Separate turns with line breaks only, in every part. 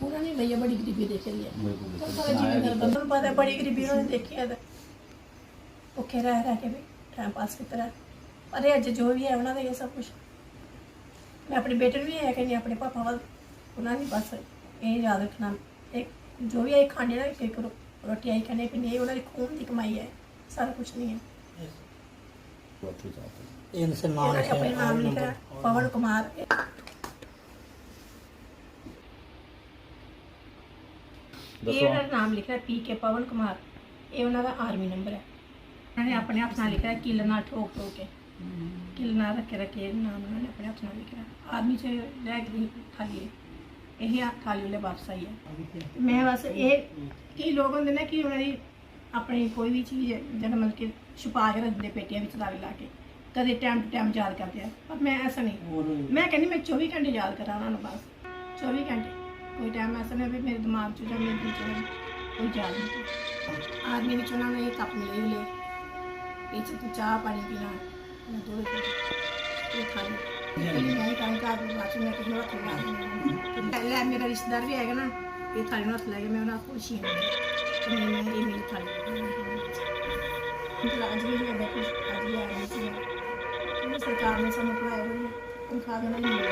उन्होंने भैया बड़ी गरीबी देख रही है, पता बड़ी गरीबी उन्होंने देखी है, भुखे रह के भी टाइम पास की तरह। पर अज जो भी है उन्होंने ये सब कुछ मैं अपने बेटे भी है कि नहीं अपने पापा वाल उन्होंने बस ये याद रखना एक जो भी है खाने ना एक रोटी आई खाने पीने ये उन्होंने खून की कमाई है, सारा कुछ नहीं है। अपने नाम लिखा पवन कुमार, ये नाम लिखा है PK पवन कुमार, ये उन्होंने आर्मी नंबर है। उन्होंने अपने हाथ ना लिखा है किल ना ठोक के किल ना रखे नाम उन्होंने अपने हाथ ना लिखा है। आर्मी से रह गई खाली यही खाली वाले वापस आई है। मैं बस ये कई लोग होंगे ना कि उन्होंने अपनी कोई भी चीज़ जो मतलब कि छुपा के रखते पेटियां में ला के कदे टाइम टू टाइम याद करते हैं, पर मैं ऐसा नहीं, मैं कहनी मैं 24 घंटे याद करा उन्होंने बस 24 घंटे कोई टाइम ऐसा नहीं भी मेरे दिमाग च मेरे दिल च कोई याद नहीं। आदमी में उन्होंने एक कप मिले ले ये चाह पानी पीना दूध खाली मेरा रिश्तेदार भी है ना ये थाली में हथ लै मैं उन्हें खुशी हाँ ये मेरी थाली अज भी कुछ अज भी आया सरकार ने सानू पढ़ाया तनख्वाह देना नहीं मिला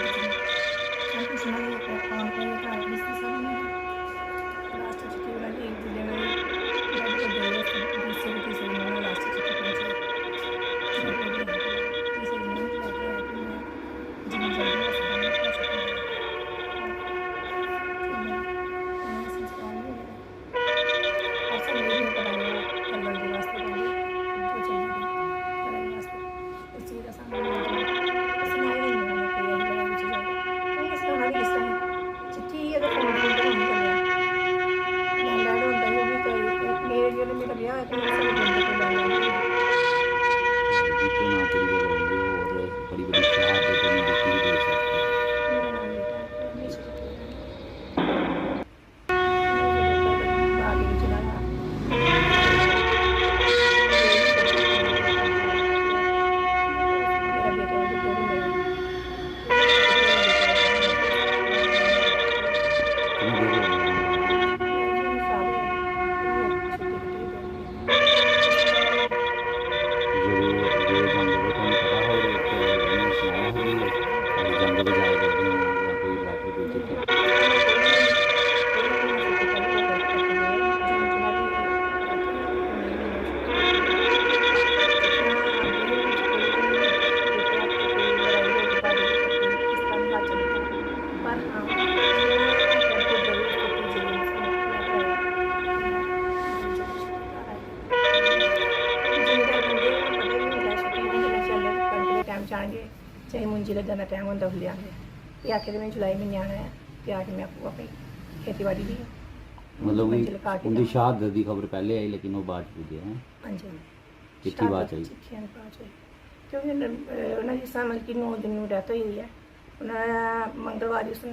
सब कुछ काम कर घर रिश्ते सब लास्ट छुट्टी वाला एक चाहे मुंजी लगन का टाइम होंगे उसले आते कि आके मैं जुलाई महीने आना है कि आके मैं आपको अपनी खेती दी
मतलब उनकी शहादत की खबर पहले आई लेकिन वो बाद पुजे हैं।
हाँ जी
चिट्ठी बात आई
क्योंकि उन्होंने जिस मतलब कि 9 दिन डेथ हुई है उन्होंने मंगलवार उस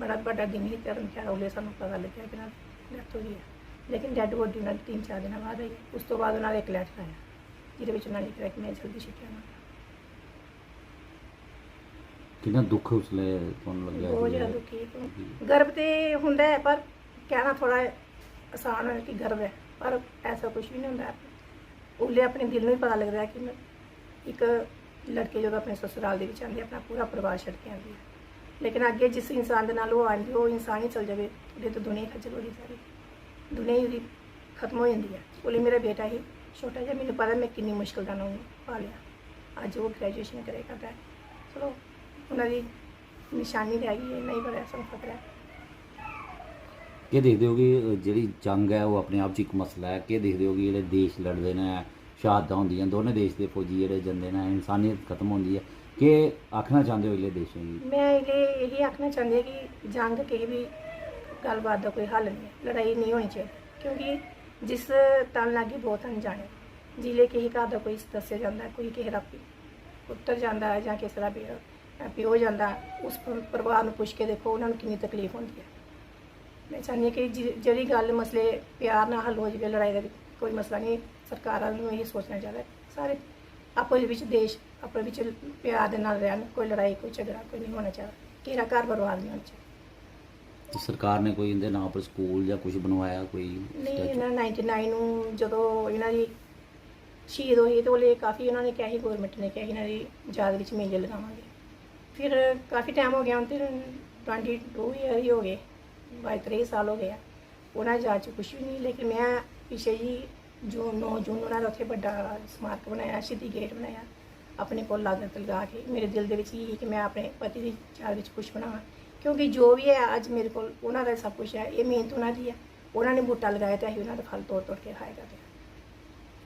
बड़ा बड़ा दिन ही धर्म ख्याल उल्ले सानूं पता लग्या कि डैथ हो गई है। लेकिन डैड बॉडी उन्होंने 3-4 दिन बाद आई। उस तो बाद उन्होंने एक लैटर आया जिहदे विच उन्होंने लिखा कि मैं जल्दी छुट्टियां ना
कितना दुख उसले ਤੁਹਾਨੂੰ ਲੱਗਿਆ
बहुत ज़्यादा दुखी। गर्व तो होंदा है पर कहना थोड़ा आसान है कि गर्व है, पर ऐसा कुछ भी नहीं होंदा। उल्ले अपने दिल में पता लगता है कि मैं एक लड़के जो अपने ससुराल दे विच आंदी अपना पूरा परिवार छड्ड के आंदी है, लेकिन अगे जिस इंसान दे नाल वो आंदी वो इंसान ही चल जाए तो दुनिया खज्जल हो सारी दुनिया ही खत्म हो जाती है। उल्ले मेरा बेटा ही छोटा जिहा, मैनूं पता मैं किन्नी मुश्किल दा नाम पालिया। अज वो ग्रैजुएशन करे करता है, चलो उन्होंने निशानी रह गई है, नहीं पता सानूं पता है।
ਕੀ ਦੇਖਦੇ ਹੋ ਕਿ ਜਿਹੜੀ ਜੰਗ ਹੈ ਉਹ ਆਪਣੇ ਆਪ 'ਚ ਇੱਕ ਮਸਲਾ ਹੈ। ਕੀ ਦੇਖਦੇ ਹੋ ਕਿ ਜਿਹੜੇ ਦੇਸ਼ ਲੜਦੇ ਨੇ, ਸ਼ਹਾਦਤਾਂ ਹੁੰਦੀਆਂ ਦੋਨੇ ਦੇਸ਼ ਦੇ ਫੌਜੀ ਜਿਹੜੇ ਜਾਂਦੇ ਨੇ, ਇਨਸਾਨੀਅਤ ਖਤਮ ਹੁੰਦੀ ਹੈ। ਕਿ ਆਖਣਾ ਚਾਹੁੰਦੇ ਹੋ ਇਹਲੇ ਦੇਸ਼ਾਂ ਦੀ?
मैं यही आखना चाहती है कि जंग किसी भी गलबात का कोई हल नहीं है, लड़ाई नहीं होनी चाहिए, क्योंकि जिस तन लागे बहुत अनजाने जिले किसी घर का कोई दसिया जाता है, कोई किसी का पुत्र जाता है या किसी का प्यो जाता, उस परिवार को पुछ के देखो उन्होंने कितनी तकलीफ होती है। मैं चाहती हूँ कि जी गल मसले प्यार ना हल हो जाए, लड़ाई का कोई मसला नहीं। सरकार वालों यही सोचना चाहिए सारे आपस ਵਿੱਚ देश आपस ਵਿੱਚ प्यार ਦੇ ਨਾਲ ਰਹਿਣ, कोई लड़ाई कोई झगड़ा कोई नहीं होना चाहिए, किसी घर बर्बाद नहीं होना चाहिए।
ਤੇ ਸਰਕਾਰ ਨੇ ਕੋਈ ਇਹਦੇ ਨਾਂ ਪਰ ਸਕੂਲ ਜਾਂ ਕੁਝ ਬਣਵਾਇਆ ਕੋਈ?
नहीं इन्होंने 99 ਨੂੰ ਜਦੋਂ ਇਹਨਾਂ ਦੀ ਸ਼ਹੀਦ ਹੋਈ ਤੇ ਉਹਲੇ ਕਾਫੀ ਉਹਨਾਂ ਨੇ ਕਿਹਾ ਸੀ, ਗਵਰਨਮੈਂਟ ਨੇ ਕਿਹਾ ਸੀ ਇਹਨਾਂ ਦੀ ਯਾਦ ਵਿੱਚ ਮੇਲੇ ਲਗਾਵਾਂਗੇ। ਫਿਰ ਕਾਫੀ ਟਾਈਮ ਹੋ ਗਿਆ, ਹੁਣ ਤੇ 22 ਈਅਰ ਹੀ ਹੋ ਗਏ, 22-23 ਸਾਲ ਹੋ ਗਏ ਆ, ਉਹਨਾਂ ਦੀ ਯਾਦ 'ਚ ਕੁਛ ਵੀ ਨਹੀਂ। ਲੇਕਿਨ ਮੈਂ ਪਿੱਛੇ ਜੀ 9 ਜੂਨ ਉਹਨਾਂ ਦਾ ਉੱਥੇ ਵੱਡਾ ਸਮਾਰਕ ਬਣਾਇਆ, ਸ਼ਹੀਦੀ ਗੇਟ ਬਣਾਇਆ ਆਪਣੇ ਕੋਲ ਲਾਗਤ ਲਗਾ ਕੇ। ਮੇਰੇ ਦਿਲ ਦੇ ਵਿੱਚ ਇਹ ਕਿ ਮੈਂ ਆਪਣੇ ਪਤੀ ਦੀ ਯਾਦ ਵਿੱਚ ਕੁਛ ਬਣਾਵਾਂ, ਕਿਉਂਕਿ ਜੋ ਵੀ ਹੈ ਅੱਜ ਮੇਰੇ ਕੋਲ ਉਹਨਾਂ ਦਾ ਸਭ ਕੁਛ ਹੈ। ਇਹ ਮਿਹਨਤ ਉਹਨਾਂ ਦੀ ਹੈ, ਉਹਨਾਂ ਨੇ ਬੂਟਾ ਲਗਾਇਆ ਤੇ ਅਸੀਂ ਉਹਨਾਂ ਦਾ ਫਲ ਤੋੜ ਕੇ ਖਾਏ ਕਰਦੇ ਹਾਂ।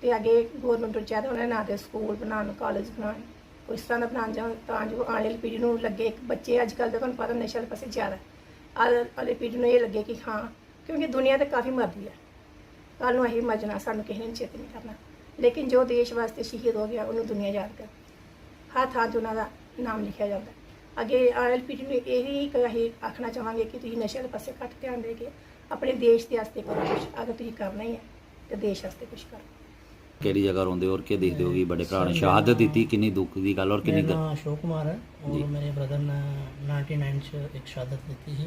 ਤੇ ਅੱਗੇ ਗੌਰਮੈਂਟ ਨੂੰ ਚਾਹੀਦਾ ਉਹਨਾਂ ਨਾਂ 'ਤੇ ਸਕੂਲ ਬਣਾਉਣ, ਕਾਲਜ ਬਣਾਉਣ, ਕੋਈ ਇਸ ਤਰ੍ਹਾਂ ਦਾ ਬਣਾਉਣ ਜਾਂ ਤਾਂ ਜੋ ਆਉਣ ਵਾਲੀ ਪੀੜ੍ਹੀ ਨੂੰ ਲੱਗੇ। ਬੱਚੇ ਅੱਜ ਕੱਲ੍ਹ ਦੇ ਤੁਹਾਨੂੰ ਪਤਾ ਨਸ਼ੇ ਵਾਲੇ ਪਾਸੇ ਜ਼ਿਆਦਾ, ਆਉਣ ਵਾਲੀ ਪੀੜ੍ਹੀ ਨੂੰ ਇਹ ਲੱਗੇ ਕਿ ਹਾਂ, ਕਿਉਂਕਿ ਦੁਨੀਆ ਤਾਂ ਕਾਫੀ ਮਰਦੀ ਹੈ, ਕੱਲ੍ਹ ਨੂੰ ਅਸੀਂ ਮਰਨਾ, ਸਾਨੂੰ ਕਿਸੇ ਨੇ ਚੇਤ ਨਹੀਂ ਕਰਨਾ। ਲੇਕਿਨ ਜੋ ਦੇਸ਼ ਵਾਸਤੇ ਸ਼ਹੀਦ ਹੋ ਗਿਆ ਉਹਨੂੰ ਦੁਨੀਆ ਯਾਦ ਕਰ, ਹਰ ਥਾਂ 'ਤੇ ਉਹਨਾਂ ਦਾ ਨਾਮ ਲਿਖਿਆ ਜਾਂਦਾ। ਅੱਗੇ ਆਉਣ ਵਾਲੀ ਪੀੜ੍ਹੀ ਨੂੰ ਇਹੀ ਅਸੀਂ ਆਖਣਾ ਚਾਹਾਂਗੇ ਕਿ ਤੁਸੀਂ ਨਸ਼ੇ ਵਾਲੇ ਪਾਸੇ ਘੱਟ ਧਿਆਨ ਦੇ ਕੇ ਆਪਣੇ ਦੇਸ਼ ਦੇ ਵਾਸਤੇ ਕਰੋ ਕੁਛ। ਅਗਰ ਤੁਸੀਂ ਕਰਨਾ ਹੀ ਹੈ ਤਾਂ ਦੇਸ਼ ਵਾਸਤੇ ਕੁਛ ਕਰੋ।
ਕਿਹੜੀ ਜਗ੍ਹਾ ਰਹਿੰਦੇ ਹੋ ਔਰ ਕੀ ਦੇਖਦੇ ਹੋ ਕਿ ਬੜੇ ਭਰਾ ਨੇ ਸ਼ਹਾਦਤ ਦਿੱਤੀ? ਕਿੰਨੀ ਦੁੱਖ ਦੀ ਗੱਲ ਔਰ ਕਿੰਨੀ
मेरा नाम अशोक कुमार है और मेरे ब्रदर ने 99 च एक शहादत दी थी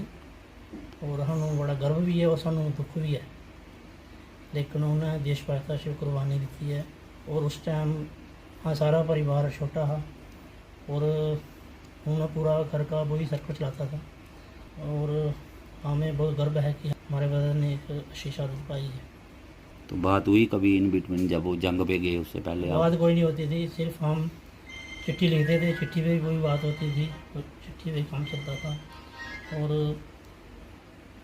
और सानू बड़ा गर्व भी है और सानू दुख भी है, लेकिन उन्हें देश वास्ते शिव कुर्बानी दी है। और उस टाइम हाँ सारा परिवार छोटा था और उन्हें पूरा घर का वही सर्कल चलाता था और हमें बहुत गर्व है कि हमारे ब्रदर ने एक अच्छी शहादत पाई है।
तो बात हुई कभी इन बिटवीन जब वो जंग पे गए उससे पहले आप?
बात कोई नहीं होती थी, सिर्फ हम चिट्ठी लिखते थे, चिट्ठी पे भी कोई बात होती थी, तो चिट्ठी पे काम चलता था और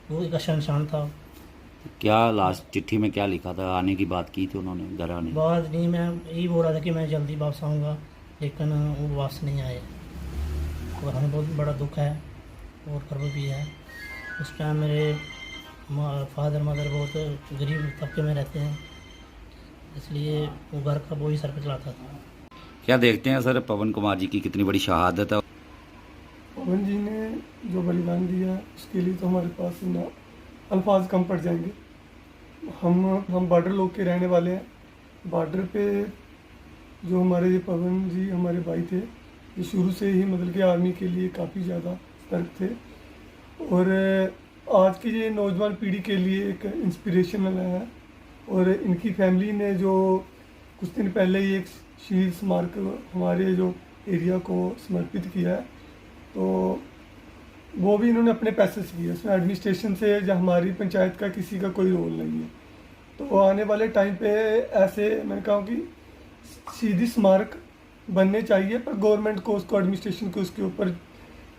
वो एक अच्छा इंसान था।
क्या लास्ट चिट्ठी में क्या लिखा था? आने की बात की थी उन्होंने घर आने?
बात नहीं, मैं यही बोल रहा था कि मैं जल्दी वापस आऊँगा, लेकिन वो वापस नहीं आए और हमें बहुत बड़ा दुख है और गर्व भी है। उस टाइम मेरे फादर मदर बहुत गरीब तबके में रहते हैं, इसलिए वो घर का वही सर्कल चलाता था।
क्या देखते हैं सर पवन कुमार जी की कितनी बड़ी शहादत है?
पवन जी ने जो बलिदान दिया उसके लिए तो हमारे पास ना अल्फाज कम पड़ जाएंगे। हम बॉर्डर लोग के रहने वाले हैं। बॉर्डर पे जो हमारे पवन जी हमारे भाई थे, ये शुरू से ही मतलब कि आर्मी के लिए काफ़ी ज़्यादा सतर्क थे और आज की ये नौजवान पीढ़ी के लिए एक इंस्पिरेशनल है। और इनकी फैमिली ने जो कुछ दिन पहले ही एक शहीद स्मारक हमारे जो एरिया को समर्पित किया है, तो वो भी इन्होंने अपने पैसे से किया, उसमें एडमिनिस्ट्रेशन से या हमारी पंचायत का किसी का कोई रोल नहीं है। तो आने वाले टाइम पे ऐसे मैंने कहा कि शहीदी स्मारक बनने चाहिए, पर गवर्नमेंट को उसको एडमिनिस्ट्रेशन को उसके ऊपर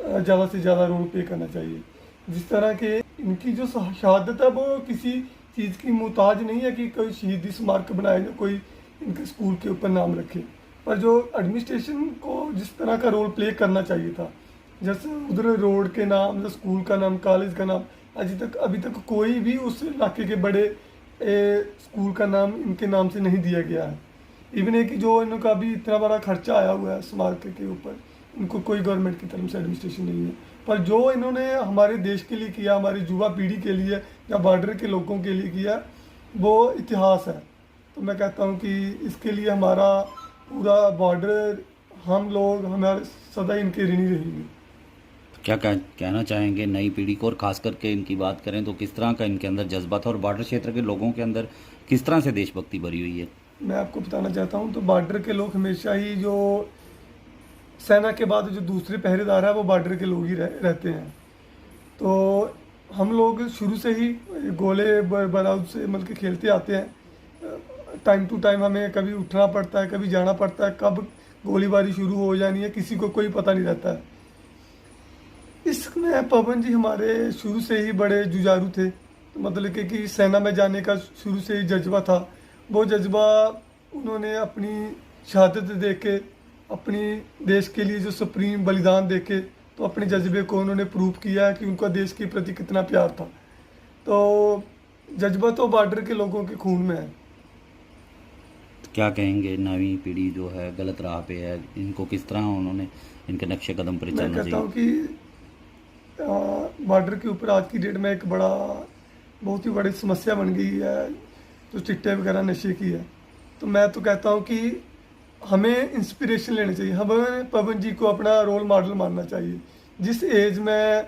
ज़्यादा से ज़्यादा रोल प्ले करना चाहिए। जिस तरह के इनकी जो शहादत है वो किसी चीज़ की मुहताज नहीं है कि कोई शहीदी स्मारक बनाए जो कोई इनके स्कूल के ऊपर नाम रखे, पर जो एडमिनिस्ट्रेशन को जिस तरह का रोल प्ले करना चाहिए था, जैसे उधर रोड के नाम, जैसे स्कूल का नाम, कॉलेज का नाम, अभी तक कोई भी उस इलाके के बड़े स्कूल का नाम इनके नाम से नहीं दिया गया है। इवन है कि जो इनका अभी इतना बड़ा खर्चा आया हुआ है स्मारक के ऊपर, उनको कोई गवर्नमेंट की तरफ से एडमिनिस्ट्रेशन नहीं है। पर जो इन्होंने हमारे देश के लिए किया, हमारी युवा पीढ़ी के लिए या बॉर्डर के लोगों के लिए किया, वो इतिहास है। तो मैं कहता हूँ कि इसके लिए हमारा पूरा बॉर्डर, हम लोग हमारे सदा इनके ऋणी रहेंगे।
क्या कहना चाहेंगे नई पीढ़ी को, और खास करके इनकी बात करें तो किस तरह का इनके अंदर जज्बा था और बॉर्डर क्षेत्र के लोगों के अंदर किस तरह से देशभक्ति भरी हुई है?
मैं आपको बताना चाहता हूँ, तो बॉर्डर के लोग हमेशा ही, जो सेना के बाद जो दूसरे पहरेदार है वो बॉर्डर के लोग ही रहते हैं। तो हम लोग शुरू से ही गोले बारूद से मतलब कि खेलते आते हैं। टाइम टू टाइम हमें कभी उठना पड़ता है, कभी जाना पड़ता है, कब गोलीबारी शुरू हो जानी है किसी को कोई पता नहीं रहता है। इसमें पवन जी हमारे शुरू से ही बड़े जुझारू थे, तो मतलब कि सेना में जाने का शुरू से ही जज्बा था। वो जज्बा उन्होंने अपनी शहादत दे के, अपनी देश के लिए जो सुप्रीम बलिदान दे के, तो अपने जज्बे को उन्होंने प्रूव किया कि उनका देश के प्रति कितना प्यार था। तो जज्बा तो बॉर्डर के लोगों के खून में है।
क्या कहेंगे नवी पीढ़ी जो है गलत राह पे है, इनको किस तरह उन्होंने इनके नक्शे कदम पर
मैं
चलना
कहता हूँ
चाहिए?
कि बॉर्डर के ऊपर आज की डेट में एक बहुत ही बड़ी समस्या बन गई है जो चिट्टे वगैरह नशे की है। तो मैं तो कहता हूँ कि हमें इंस्पिरेशन लेनी चाहिए, हमें पवन जी को अपना रोल मॉडल मानना चाहिए। जिस एज में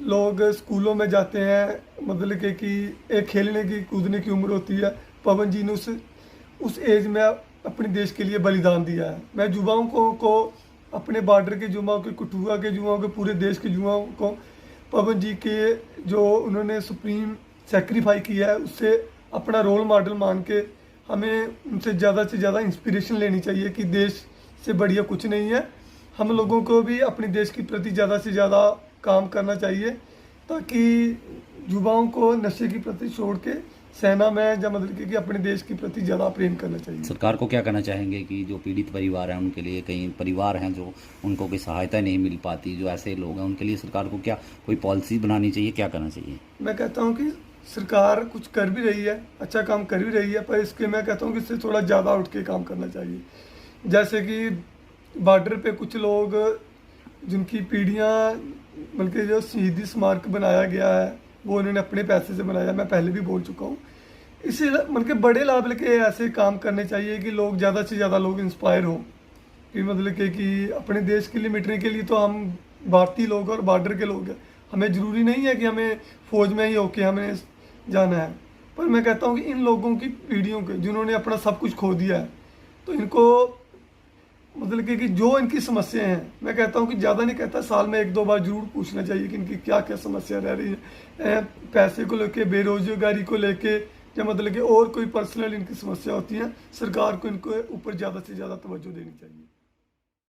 लोग स्कूलों में जाते हैं, मतलब कि एक खेलने की कूदने की उम्र होती है, पवन जी ने उस एज में अपने देश के लिए बलिदान दिया है। मैं युवाओं को अपने बॉर्डर के युवाओं के, कठुआ के युवाओं के, पूरे देश के युवाओं को पवन जी के जो उन्होंने सुप्रीम सेक्रीफाई किया है उससे अपना रोल मॉडल मान के हमें उनसे ज़्यादा इंस्पिरेशन लेनी चाहिए कि देश से बढ़िया कुछ नहीं है। हम लोगों को भी अपने देश के प्रति ज़्यादा से ज़्यादा काम करना चाहिए, ताकि युवाओं को नशे के प्रति छोड़ के सेना में या मतलब कि अपने देश के प्रति ज़्यादा प्रेम करना चाहिए।
सरकार को क्या कहना चाहेंगे कि जो पीड़ित परिवार हैं उनके लिए, कई परिवार हैं जो उनको कोई सहायता नहीं मिल पाती, जो ऐसे लोग हैं उनके लिए सरकार को क्या कोई पॉलिसी बनानी चाहिए, क्या करना चाहिए?
मैं कहता हूँ कि सरकार कुछ कर भी रही है, अच्छा काम कर भी रही है, पर इसके मैं कहता हूँ कि इससे थोड़ा ज़्यादा उठ के काम करना चाहिए। जैसे कि बॉर्डर पे कुछ लोग जिनकी पीढ़ियाँ बल्कि जो शहीदी स्मारक बनाया गया है वो उन्होंने अपने पैसे से बनाया, मैं पहले भी बोल चुका हूँ। इसे मतलब बड़े लेवल के ऐसे काम करने चाहिए कि लोग ज़्यादा से ज़्यादा लोग इंस्पायर हों, कि मतलब कि अपने देश के लिए मिटने के लिए तो हम भारतीय लोग और बॉर्डर के लोग हैं। हमें ज़रूरी नहीं है कि हमें फ़ौज में ही होके हमें जाना है, पर मैं कहता हूँ कि इन लोगों की पीढ़ियों के जिन्होंने अपना सब कुछ खो दिया है, तो इनको मतलब कि जो इनकी समस्याएं हैं, मैं कहता हूँ कि ज़्यादा नहीं कहता, साल में 1-2 बार जरूर पूछना चाहिए कि इनकी क्या क्या समस्या रह रही है, पैसे को लेके, बेरोजगारी को लेके, या मतलब कि और कोई पर्सनल इनकी समस्या होती है। सरकार को इनको ऊपर ज़्यादा से ज़्यादा तवज्जो देनी चाहिए।